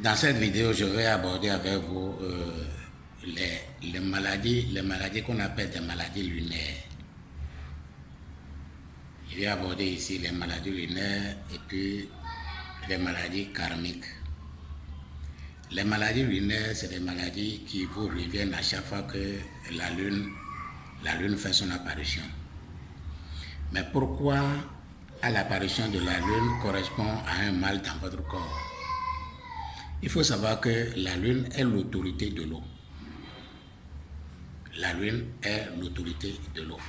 Dans cette vidéo, je vais aborder avec vous les maladies qu'on appelle des maladies lunaires. Je vais aborder ici les maladies lunaires et puis les maladies karmiques. Les maladies lunaires, c'est des maladies qui vous reviennent à chaque fois que la lune fait son apparition. Mais pourquoi à l'apparition de la lune correspond à un mal dans votre corps? Il faut savoir que la lune est l'autorité de l'eau. La lune est l'autorité de l'eau.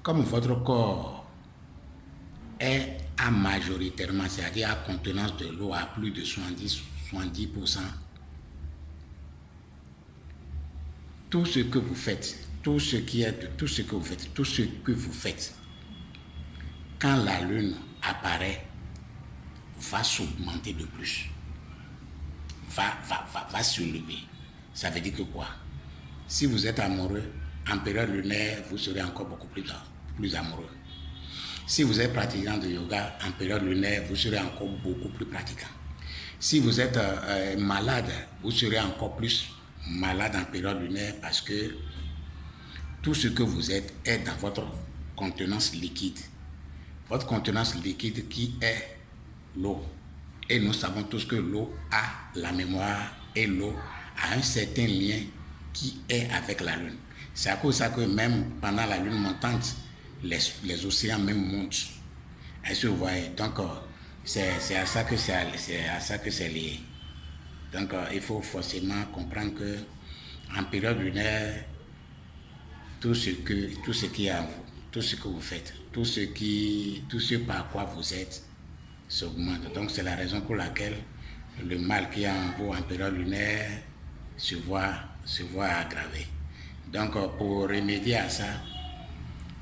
Comme votre corps est à majoritairement, c'est-à-dire à contenance de l'eau à plus de 70%, tout ce que vous faites, tout ce que vous faites, quand la lune apparaît, va s'augmenter de plus, va se lever. Ça veut dire que quoi? Si vous êtes amoureux, en période lunaire, vous serez encore beaucoup plus amoureux. Si vous êtes pratiquant de yoga, en période lunaire, vous serez encore beaucoup plus pratiquant. Si vous êtes malade, vous serez encore plus malade en période lunaire parce que tout ce que vous êtes est dans votre contenance liquide. Votre contenance liquide qui est l'eau. Et nous savons tous que l'eau a la mémoire et l'eau a un certain lien qui est avec la lune. C'est à cause de ça que même pendant la lune montante, les océans même montent. Est-ce que vous voyez? Donc, c'est à ça que c'est lié. Donc, il faut forcément comprendre que en période lunaire, tout ce qui est en vous, tout ce que vous faites, tout ce par quoi vous êtes, s'augmente. Donc, c'est la raison pour laquelle le mal qui est en vous en période lunaire se voit aggravé. Donc, pour remédier à ça,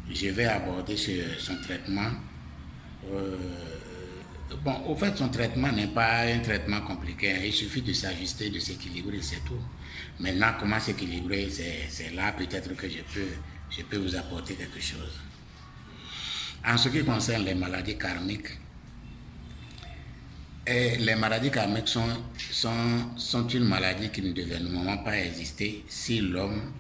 je vais aborder son traitement. Au fait, son traitement n'est pas un traitement compliqué. Il suffit de s'ajuster, de s'équilibrer, c'est tout. Maintenant, comment s'équilibrer, c'est là peut-être que je peux vous apporter quelque chose. En ce qui concerne les maladies karmiques, les maladies karmiques sont une maladie qui ne devait normalement pas exister si l'homme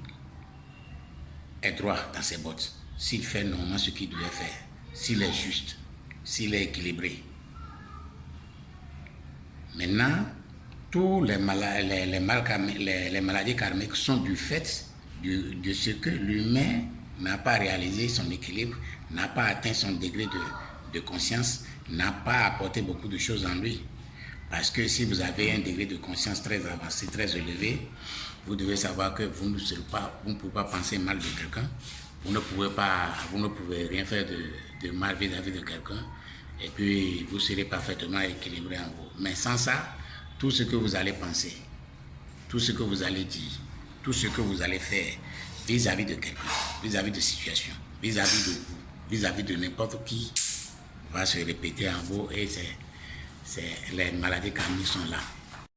est droit dans ses bottes, s'il fait normalement ce qu'il devait faire, s'il est juste, s'il est équilibré. Maintenant, tous les maladies karmiques sont du fait de ce que l'humain n'a pas réalisé son équilibre, n'a pas atteint son degré de conscience, n'a pas apporté beaucoup de choses en lui. Parce que si vous avez un degré de conscience très avancé, très élevé, vous devez savoir que vous ne pouvez pas penser mal de quelqu'un, vous ne pouvez rien faire de mal vis-à-vis de quelqu'un, et puis vous serez parfaitement équilibré en vous. Mais sans ça, tout ce que vous allez penser, tout ce que vous allez dire, tout ce que vous allez faire vis-à-vis de quelqu'un, vis-à-vis de situations, vis-à-vis de vous, vis-à-vis de n'importe qui, va se répéter en vous et les maladies karmiques sont là.